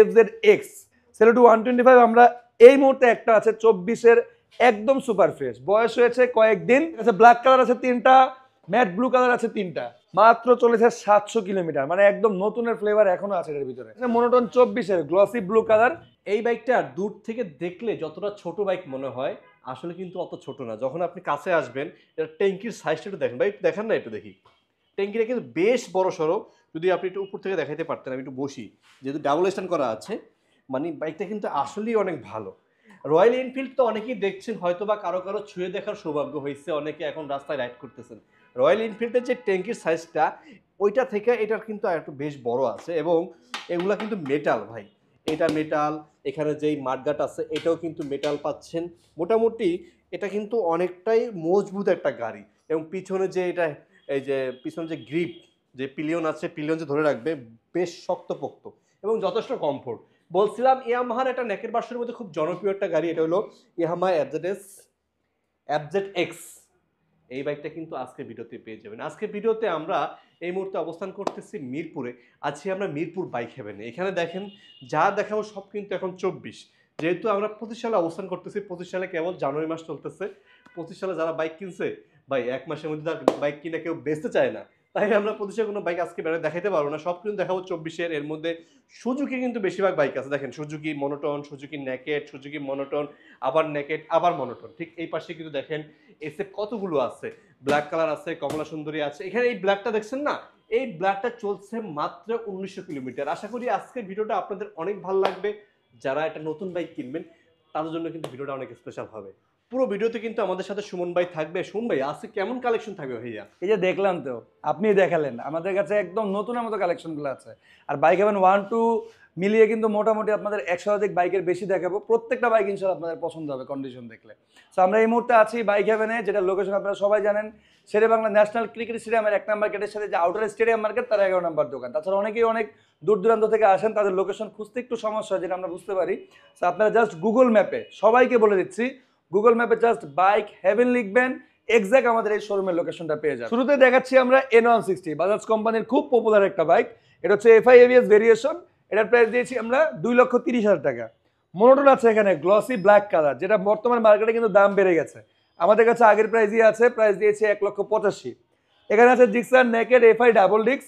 FZX Saluto 125 আমরা এই মুহূর্তে একটা আছে 24-এর একদম সুপার ফ্রেশ, বয়স হয়েছে কয়েকদিন। আচ্ছা, ব্ল্যাক কালার আছে 3টা, ম্যাট ব্লু কালার আছে 3টা, মাত্র চলেছে 700 কিলোমিটার, মানে একদম নতুনের ফ্লেভার এখনো আছে এর ভিতরে। মনোটন 24-এর গ্লসি ব্লু কালার। এই বাইকটা দূর থেকে দেখলে যতটা ছোট বাইক মনে হয় আসলে কিন্তু অত ছোট না। যখন আপনি কাছে আসবেন এটা ট্যাঙ্কির সাইজটা একটু দেখেন ভাই, একটু দেখান না, একটু দেখি। ট্যাঙ্কিটা কিন্তু বেশ বড় সড়ো, যদি আপনি একটু উপর থেকে দেখাইতে পারতেন, আমি একটু বসি, যেহেতু ডাবল স্ট্যান্ড করা আছে, মানে বাইকটা কিন্তু আসলেই অনেক ভালো। রয়্যাল এনফিল্ড তো অনেকেই দেখছেন, হয়তো বা কারো কারো ছুঁয়ে দেখার সৌভাগ্য হয়েছে, অনেকে এখন রাস্তায় রাইড করতেছেন। রয়্যাল এনফিল্ডের যে ট্যাঙ্কির সাইজটা ওইটা থেকে এটার কিন্তু একটু বেশ বড় আছে, এবং এগুলা কিন্তু মেটাল ভাই, এটা মেটাল, এখানে যেই মাঠগাট আছে এটাও কিন্তু মেটাল পাচ্ছেন। মোটামুটি এটা কিন্তু অনেকটাই মজবুত একটা গাড়ি, এবং পিছনে যে এটা এই যে পিছনে যে গ্রিপ, যে পিলিয়ন আছে, পিলিয়ন যে ধরে রাখবে, বেশ শক্তপোক্ত এবং যথেষ্ট কমফোর্ট। বলছিলাম ইয়ামাহার একটা নেকের বাসের মধ্যে খুব জনপ্রিয় একটা গাড়ি, এটা হলো ইয়ামাহা FZX। এই বাইকটা কিন্তু আজকে ভিডিওতে পেয়ে যাবেন। আজকে ভিডিওতে আমরা এই মুহূর্তে অবস্থান করতেছি মিরপুরে, আছি আমরা মিরপুর বাইক হেভেনে। এখানে দেখেন যা দেখাবো সব কিন্তু এখন 24, যেহেতু আমরা 25 সালে অবস্থান করতেছি, 25 সালে কেবল জানুয়ারি মাস চলতেছে। 25 সালে যারা বাইক কিনছে ভাই, এক মাসের মধ্যে তার বাইক কিনে কেউ বেচতে চায় না, তাই আমরা 25-এর কোনো বাইক আজকে দেখাইতে পারবো না, সব কিন্তু দেখাবো 24-এর। এর মধ্যে সুজুকি কিন্তু বেশিরভাগ বাইক আছে, দেখেন Suzuki monotone, Suzuki naked, Suzuki monotone, আবার নেকেড, আবার মনোটন। ঠিক এই পাশে কিন্তু দেখেন এসএফ কতগুলো আছে, ব্ল্যাক কালার আছে, কমলা সুন্দরী আছে। এখানে এই ব্ল্যাকটা দেখছেন না, এই ব্ল্যাকটা চলছে মাত্র 1900 কিলোমিটার। আশা করি আজকের ভিডিওটা আপনাদের অনেক ভালো লাগবে। যারা একটা নতুন বাইক কিনবেন তাদের জন্য কিন্তু ভিডিওটা অনেক স্পেশাল হবে। পুরো ভিডিওতে কিন্তু আমাদের সাথে সুমন ভাই থাকবে। সুমন ভাই, আজকে কেমন কালেকশন থাকবে ভাইয়া? এই যে দেখলাম তো, আপনি দেখালেন, আমাদের কাছে একদম নতুনের মতো কালেকশনগুলো আছে। আর বাইক হেভেন 1-2 মিলিয়ে কিন্তু মোটামুটি আপনাদের 100 বাইকের বেশি দেখাবো। প্রত্যেকটা বাইক ইনশাআল্লাহ আপনাদের পছন্দ হবে কন্ডিশন দেখলে। তো আমরা এই মুহূর্তে আছি বাইক হেভেনে, যেটা লোকেশন আপনারা সবাই জানেন, শেরে বাংলা ন্যাশনাল ক্রিকেট স্টেডিয়ামের 1 নম্বর গেটের সাথে যে আউটার স্টেডিয়াম মার্কেট, তার 11 নম্বর দোকান। তাছাড়া অনেকেই অনেক দূর দূরান্ত থেকে আসেন, তাদের লোকেশন খুঁজতে একটু সমস্যা হয়, যেটা আমরা বুঝতে পারি। তো আপনারা জাস্ট গুগল ম্যাপে, সবাইকে বলে দিচ্ছি, গুগল ম্যাপে জাস্ট বাইক হেভেন লিখবেন, এক্সাক্ট আমাদের এই শোরুমের লোকেশনটা পেয়ে যাবেন। শুরুতে দেখাচ্ছি আমরা N160, বাজাজ কোম্পানির খুব পপুলার একটা বাইক। এটা হচ্ছে FI ABS ভেরিয়েশন। এটার প্রাইস দিয়েছি আমরা 2,30,000 টাকা। মনোটন আছে এখানে গ্লসি ব্ল্যাক কালার, যেটা বর্তমান মার্কেটে কিন্তু দাম বেড়ে গেছে। আমাদের কাছে আগের প্রাইসই আছে, প্রাইস দিয়েছি 1,85,000। এখানে আছে জিক্সার নেকেড FI ডাবল ডিক্স,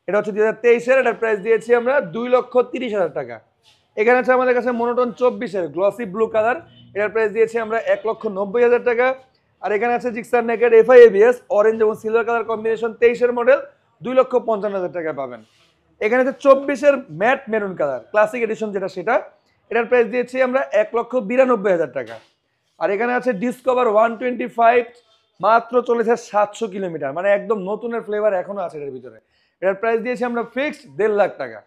এটা হচ্ছে 2023-এর, এটার প্রাইস দিয়েছি আমরা 2,30,000 টাকা। এখানে আছে আমাদের কাছে মনোটন 24-এর গ্লসি ব্লু কালার, এটার প্রাইস দিয়েছি আমরা 1,90,000 টাকা। আর এখানে আছে Gixxer naked FI ABS orange এবং সিলভার কালার কম্বিনেশন 23-এর মডেল, 2,55,000 টাকা পাবেন। এখানে আছে 24-এর matte maroon colour classic edition, যেটা সেটা, এটার প্রাইস দিয়েছি আমরা 1,92,000 টাকা। আর এখানে আছে ডিসকভার 125, মাত্র চলেছে 700 কিলোমিটার, মানে একদম নতুনের ফ্লেভার এখনো আছে এর ভিতরে। এটার প্রাইস দিয়েছি আমরা ফিক্সড 1.5 লাখ টাকা।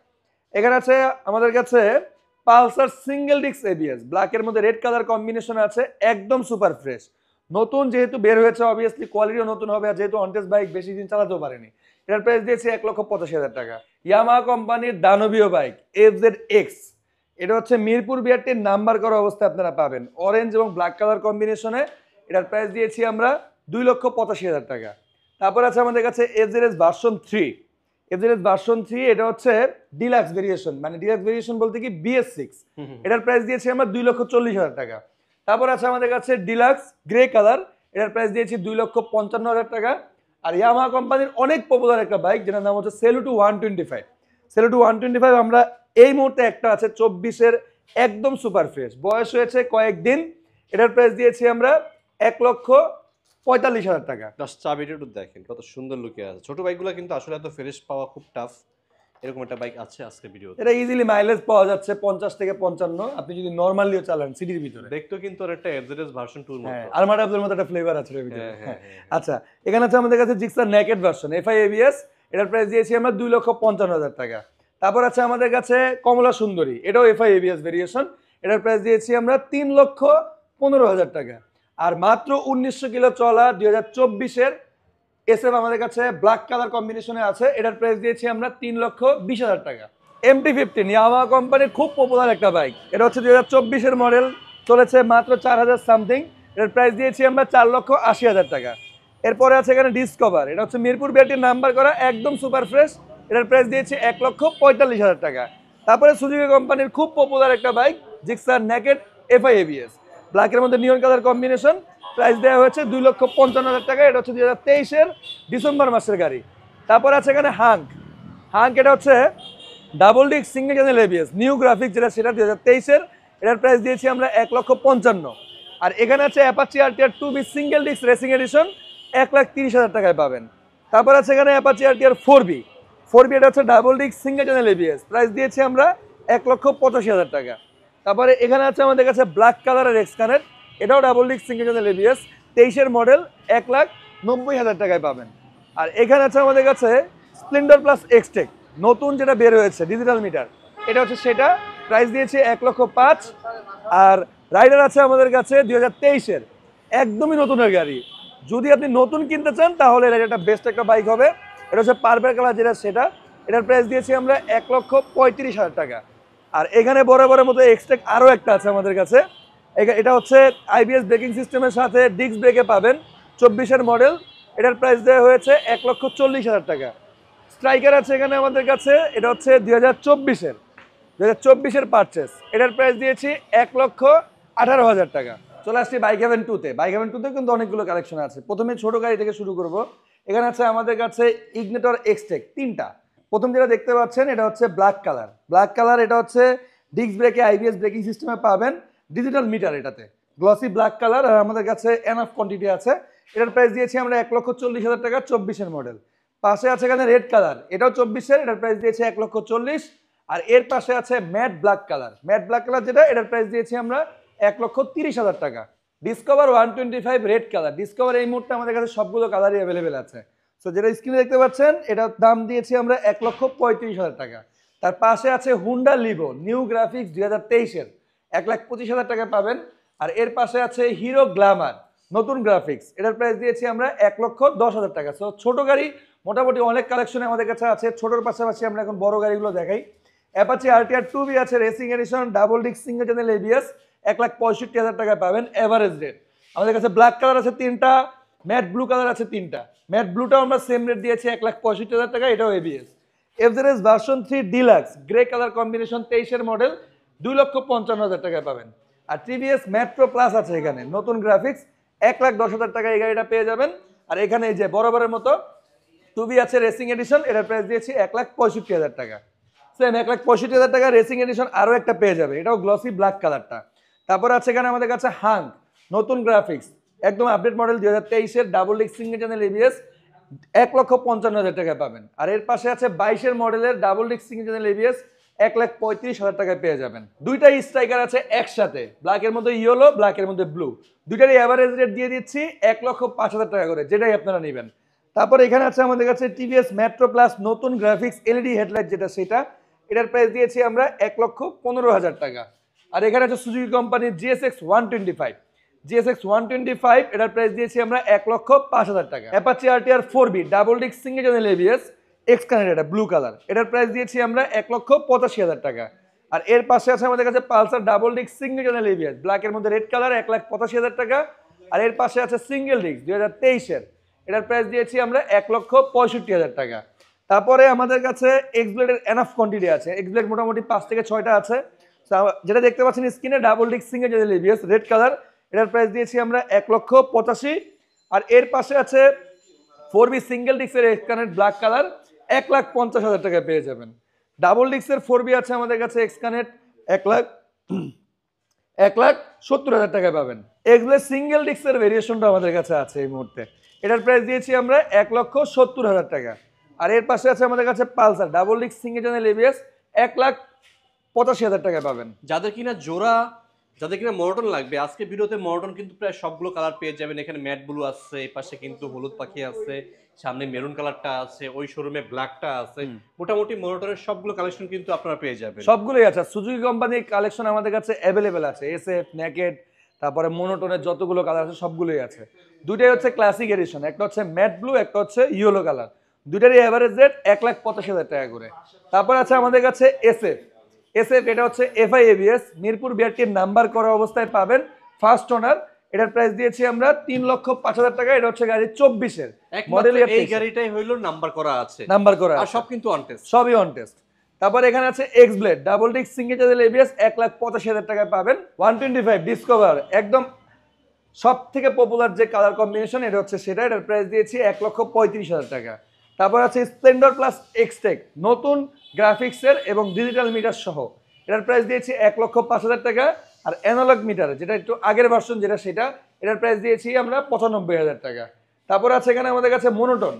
এখানে আছে আমাদের কাছে পালসার সিঙ্গেল ডিস্ক ABS, ব্ল্যাকের মধ্যে রেড কালার কম্বিনেশন আছে, একদম সুপার ফ্রেশ, নতুন যেহেতু বের হয়েছে, অবভিয়াসলি কোয়ালিটিও নতুন হবে, আর যেহেতু অনটেস্ট বাইক বেশি দিন চালাতেও পারেনি। এটার প্রাইস দিয়েছি 1,85,000 টাকা। ইয়ামাহা কোম্পানির দানবীয় বাইক FZX, এটা হচ্ছে মিরপুর বিআরটির নাম্বার করা অবস্থায় আপনারা পাবেন, অরেঞ্জ এবং ব্ল্যাক কালার কম্বিনেশনে। এটার প্রাইস দিয়েছি আমরা 2,85,000 টাকা। তারপর আছে আমাদের কাছে FZS ভার্সন 3। FZS ভার্সন 3 এটা হচ্ছে ডিলাক্স ভেরিয়েশন, মানে ডিলাক্স ভেরিয়েশন বলতে কি BS6। এটার প্রাইস দিয়েছি আমরা 2,40,000 টাকা। তারপর আছে আমাদের কাছে ডিলাক্স গ্রে কালার, এটার প্রাইস দিয়েছি 2,55,000 টাকা। আর ইয়ামাহা কোম্পানির অনেক পপুলার একটা বাইক, যেটার নাম হচ্ছে সেলুটো 125। সেলুটো 125 আমরা এই মুহূর্তে একটা আছে 24-এর একদম সুপার ফ্রেশ, বয়স হয়েছে কয়েকদিন। এটার প্রাইস দিয়েছি আমরা 1,45,000 টাকা। জাস্ট চাবিটা একটু দেখেন কত সুন্দর লুকে আছে। ছোট বাইকগুলো কিন্তু আসলে এত ফ্রেশ পাওয়া খুব টাফ। এরকম একটা বাইক আছে আজকে ভিডিওতে। এটা ইজিলি মাইলেজ পাওয়া যাচ্ছে 50 থেকে 55, আপনি যদি নরমালিও চালান সিটির ভিতরে। দেখতেও কিন্তু একটা FZS ভার্সন 2 এর মতো। হ্যাঁ, আলমাডাবলের মতো একটা ফ্লেভার আছে এর ভিতরে। আচ্ছা, এখানে আছে আমাদের কাছে Gixxer naked version FI ABS, এটার প্রাইস দিয়েছি আমরা 2,55,000 টাকা। তারপর আছে আমাদের কাছে কমলা সুন্দরী, এটাও FI ABS ভেরিয়েশন, এটার প্রাইস দিয়েছি আমরা 3,15,000 টাকা। আর মাত্র 1900 কিলো চলা 2024-এর SF আমাদের কাছে ব্ল্যাক কালার কম্বিনেশনে আছে, এটার প্রাইস দিয়েছি আমরা 3,20,000 টাকা। MT-15 ইয়ামাহা কোম্পানির খুব পপুলার একটা বাইক, এটা হচ্ছে 2024-এর মডেল, চলেছে মাত্র 4,000 সামথিং। এটার প্রাইস দিয়েছি আমরা 4,80,000 টাকা। এরপরে আছে এখানে ডিসকভার, এটা হচ্ছে মিরপুর বিআরটির নাম্বার করা, একদম সুপার ফ্রেশ, এটার প্রাইস দিয়েছি 1,45,000 টাকা। তারপরে সুজুকি কোম্পানির খুব পপুলার একটা bike Gixxer naked FI ABS, ব্ল্যাকের মধ্যে নিয়ন কালার কম্বিনেশন, প্রাইস দেওয়া হয়েছে 2,55,000 টাকা। এটা হচ্ছে 2023-এর ডিসেম্বর মাসের গাড়ি। তারপর আছে এখানে হাঙ্ক। এটা হচ্ছে double disc single channel ABS new graphic, যেটা সেটা 2023-এর। এটার প্রাইস দিয়েছি আমরা 1,55,000। আর এখানে আছে Apache RTR 2B single disc racing addition, 1,30,000 টাকায় পাবেন। তারপর আছে এখানে অ্যাপাচি আরটিআর 4B, এটা হচ্ছে double disc single channel ABS, price দিয়েছি আমরা 1,85,000 টাকা। তারপরে এখানে আছে আমাদের কাছে ব্ল্যাক কালারের এক্সকানেট, এটাও double disc single channel ABS, 23-এর মডেল, 1,90,000 টাকায় পাবেন। আর এখানে আছে আমাদের কাছে স্প্লেন্ডার প্লাস এক্সটেক নতুন যেটা বের হয়েছে ডিজিটাল মিটার, এটা হচ্ছে সেটা, প্রাইস দিয়েছি 1,05,000। আর রাইডার আছে আমাদের কাছে 2023-এর একদমই নতুনের গাড়ি। যদি আপনি নতুন কিনতে চান তাহলে এটা বেস্ট একটা বাইক হবে। এটা হচ্ছে পার্পল কালার যেটা সেটা, এটার প্রাইস দিয়েছি আমরা 1,35,000 টাকা। আর এখানে বরাবরের মতো এক্সটেক আরও একটা আছে আমাদের কাছে, এটা হচ্ছে আইবিএস ব্রেকিং সিস্টেমের সাথে ডিস্ক ব্রেকে পাবেন, 24-এর মডেল, এটার প্রাইস দেওয়া হয়েছে 1,40,000 টাকা। স্ট্রাইকার আছে এখানে আমাদের কাছে, এটা হচ্ছে 2024-এর পারচেস, এটার প্রাইস দিয়েছি 1,18,000 টাকা। চলে আসছি বাইক হেভেন 2-তে। বাইক হেভেন 2-তে কিন্তু অনেকগুলো কালেকশন আছে। প্রথমে ছোট গাড়ি থেকে শুরু করব। এখানে আছে আমাদের কাছে ইগনিটর এক্সটেক 3টা। প্রথম যেটা দেখতে পাচ্ছেন এটা হচ্ছে ব্ল্যাক কালার, এটা হচ্ছে ডিস্ক ব্রেকে আইবিএস ব্রেকিং সিস্টেমে পাবেন, ডিজিটাল মিটার এটাতে, গ্লসি ব্ল্যাক কালার। আর আমাদের কাছে এনাফ কোয়ান্টিটি আছে। এটার প্রাইস দিয়েছি আমরা 1,40,000 টাকা, 24-এর মডেল। পাশে আছে এখানে রেড কালার, এটাও 24-এর, এটার প্রাইস দিয়েছি 1,40,000। আর এর পাশে আছে ম্যাট ব্ল্যাক কালার যেটা, এটার প্রাইস দিয়েছি আমরা 1,30,000 টাকা। ডিসকভার 125 রেড কালার, ডিসকভার এই মুহূর্তে আমাদের কাছে সবগুলো কালারই অ্যাভেলেবেল আছে। সো যেটা স্ক্রিনে দেখতে পাচ্ছেন এটার দাম দিয়েছি আমরা 1,35,000 টাকা। তার পাশে আছে হুন্ডা লিভো নিউ গ্রাফিক্স 2023-এর, 1,25,000 টাকা পাবেন। আর এর পাশে আছে হিরো গ্ল্যামার নতুন গ্রাফিক্স, এটার প্রাইস দিয়েছি আমরা 1,10,000 টাকা। সো ছোট গাড়ি মোটামুটি অনেক কালেকশনে আমাদের কাছে আছে। ছোটোর পাশাপাশি আমরা এখন বড় গাড়িগুলো দেখাই। অ্যাপাচি আরটিআর 2B আছে racing addition, double disc single channel ABS, 1,65,000 টাকায় পাবেন এভারেজ রেট। আমাদের কাছে ব্ল্যাক কালার আছে 3টা, ম্যাট ব্লু কালার আছে 3টা। ম্যাট ব্লুটাও আমরা সেম রেট দিয়েছি 1,65,000 টাকা, এটাও ABS. FZS version 3 deluxe grey colour combination, 23-এর মডেল, 2,55,000 টাকায় পাবেন। আর টিভিএস মেট্রো প্লাস আছে এখানে নতুন গ্রাফিক্স, 1,10,000 টাকা এই গাড়িটা পেয়ে যাবেন। আর এখানে এই যে বরাবরের মতো 2B আছে রেসিং এডিশন, এটার প্রাইস দিয়েছি 1,65,000 টাকা। সেম 1,65,000 টাকা রেসিং এডিশন আরও একটা পেয়ে যাবে, এটাও গ্লসি ব্ল্যাক কালারটা। তারপর আছে এখানে আমাদের কাছে হাঙ্ক নতুন গ্রাফিক্স, একদম আপডেট মডেল 2023-এর, double disc single channel ABS, 1,55,000 টাকায় পাবেন। আর এর পাশে আছে 22-এর মডেলের double disc single channel ABS, 1,35,000 টাকায় পেয়ে যাবেন। দুইটাই স্ট্রাইকার আছে একসাথে, ব্ল্যাকের মধ্যে ইয়েলো, ব্ল্যাকের মধ্যে ব্লু, দুইটারই অ্যাভারেজ রেট দিয়ে দিচ্ছি 1,05,000 টাকা করে, যেটাই আপনারা নেবেন। তারপর এখানে আছে আমাদের কাছে টিভিএস মেট্রো প্লাস নতুন গ্রাফিক্স এলইডি হেডলাইট যেটা সেটা, এটার প্রাইস দিয়েছি আমরা 1,15,000 টাকা। আর এখানে আছে সুজুকি কোম্পানির GSX 125, এটার প্রাইস দিয়েছি আমরা 1,05,000 টাকা। Apache RTR 4B double disc single channel ABS এক্সকানেট, এটা ব্লু কালার, এটার প্রাইস দিয়েছি আমরা 1,85,000 টাকা। আর এর পাশে আছে আমাদের কাছে Pulsar double disc single channel ABS ব্ল্যাকের মধ্যে রেড কালার, 1,85,000 টাকা। আর এর পাশে আছে সিঙ্গেল ডিস্ক 2023-এর, এটার প্রাইস দিয়েছি আমরা 1,65,000 টাকা। তারপরে আমাদের কাছে এক্সব্লেডের এনাফ কোয়ান্টিটি আছে, এক্সব্লেড মোটামুটি 5 থেকে 6টা আছে। যেটা দেখতে পাচ্ছেন স্ক্রিনে double disc single channel ABS red colour, এটার প্রাইস দিয়েছি আমরা 1,85,000। আর এর পাশে আছে 4B সিঙ্গেল ডিস্কের এক্সকানেট ব্ল্যাক কালার, 1,50,000 টাকায় পেয়ে যাবেন। ডাবল ডিস্কের 4B আছে আমাদের কাছে এক্সকানেট, 1,70,000 টাকায় পাবেন। এগুলো সিঙ্গেল ডিস্কের ভেরিয়েশনটা আমাদের কাছে আছে এই মুহূর্তে, এটার প্রাইস দিয়েছি আমরা 1,70,000 টাকা। আর এর পাশে আছে আমাদের কাছে Pulsar double disc single channel ABS, 1,85,000 টাকায় পাবেন। যাদের কিনা মনোটন লাগবে, আজকে ভিডিওতে মনোটন কিন্তু প্রায় সবগুলো কালার পেয়ে যাবেন। এখানে ম্যাট ব্লু আছে, এই পাশে কিন্তু হলুদ পাখি আছে, সামনে মেরুন কালারটা আছে, ওই শোরুমে ব্ল্যাকটা আছে। মোটামুটি মনোটনের সবগুলো কালেকশন কিন্তু আপনারা পেয়ে যাবেন। সবগুলোই আছে, সুজুকি কোম্পানির কালেকশন আমাদের কাছে অ্যাভেলেবেল আছে, এসএফ, নেকেড, তারপরে মনোটনের যতগুলো কালার আছে সবগুলোই আছে। দুইটাই হচ্ছে ক্লাসিক এডিশন, একটা হচ্ছে ম্যাট ব্লু, একটা হচ্ছে ইয়েলো কালার, দুইটারই এভারেজ রেট 1,85,000 টাকা করে। তারপর আছে আমাদের কাছে এসএফ, এটা হচ্ছে এফআই এবিএস মিরপুর বিআরটির নাম্বার করা অবস্থায় পাবেন, ফার্স্ট ওনার, এটার প্রাইস দিয়েছি আমরা 3,05,000 টাকা। এটা হচ্ছে গাড়ি 24-এর মডেল, এই গাড়িটাই হইলো নাম্বার করা আছে, নাম্বার করা আর সব কিন্তু অন টেস্ট, সবই অন টেস্ট। তারপর এখানে আছে x blade double disc single channel ABS 1,85,000 টাকায় পাবেন। 125 ডিসকভার একদম সব থেকে পপুলার যে কালার কম্বিনেশন এটা হচ্ছে সেটা, এটার প্রাইস দিয়েছি 1,35,000 টাকা। তারপর আছে স্প্লেন্ডর প্লাস এক্সটেক নতুন গ্রাফিক্সের এবং ডিজিটাল মিটার সহ, এটার প্রাইস দিয়েছি 1,05,000 টাকা। আর অ্যানালগ মিটার যেটা একটু আগের ভার্সন যেটা সেটা, এটার প্রাইস দিয়েছি আমরা 95,000 টাকা। তারপর আছে এখানে আমাদের কাছে মনোটন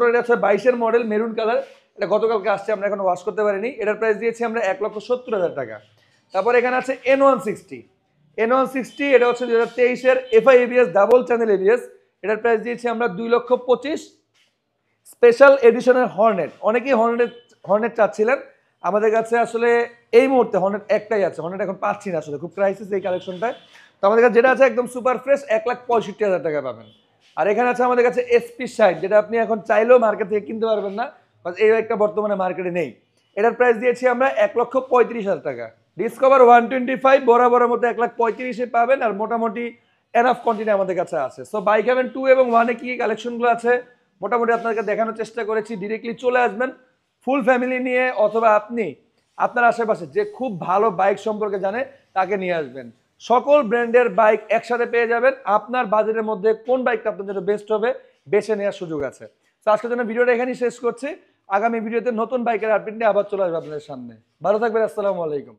এটা হচ্ছে 22-এর মডেল মেরুন কালার, এটা গতকালকে আসছে, আমরা এখন ওয়াশ করতে পারিনি, এটার প্রাইস দিয়েছি আমরা 1,70,000 টাকা। তারপর এখানে আছে N160 এটা হচ্ছে 2023-এর FI ABS double channel ABS, এটার প্রাইস দিয়েছি আমরা 2,25,000। স্পেশাল এডিশনের হর্নেট, অনেকেই হর্নেট চাচ্ছিলেন, আমাদের কাছে আসলে এই মুহূর্তে হর্নেট একটাই আছে, হর্নেট এখন পাচ্ছি না, আসলে খুব ক্রাইসিস এই কালেকশনটায়। তো আমাদের কাছে যেটা আছে একদম সুপার ফ্রেশ 1,65,000 টাকা পাবেন। আর এখানে আছে আমাদের কাছে SP60 যেটা আপনি এখন চাইলেও মার্কেট থেকে কিনতে পারবেন না, এই একটা বর্তমানে মার্কেটে নেই, এটার প্রাইস দিয়েছি আমরা 1,35,000 টাকা। ডিসকভার 125 বরাবরের মধ্যে 1,35,000 পাবেন, আর মোটামুটি এনাফ কোয়ান্টিটি আমাদের কাছে আছে। সো বাইক হ্যাভেন 2 এবং 1-এ কি কালেকশনগুলো আছে মোটামুটি আপনাদেরকে দেখানোর চেষ্টা করেছি। ডিরেক্টলি চলে আসবেন ফুল ফ্যামিলি নিয়ে, অথবা আপনি আপনার আশেপাশে যে খুব ভালো বাইক সম্পর্কে জানে তাকে নিয়ে আসবেন। সকল ব্র্যান্ডের বাইক একসাথে পেয়ে যাবেন, আপনার বাজেটের মধ্যে কোন বাইকটা আপনার জন্য বেস্ট হবে বেছে নেওয়ার সুযোগ আছে। তো আজকের জন্য ভিডিওটা এখানেই শেষ করছি, আগামী ভিডিওতে নতুন বাইকের আপডেট নিয়ে আবার চলে আসবে আপনাদের সামনে। ভালো থাকবেন, আসসালামু আলাইকুম।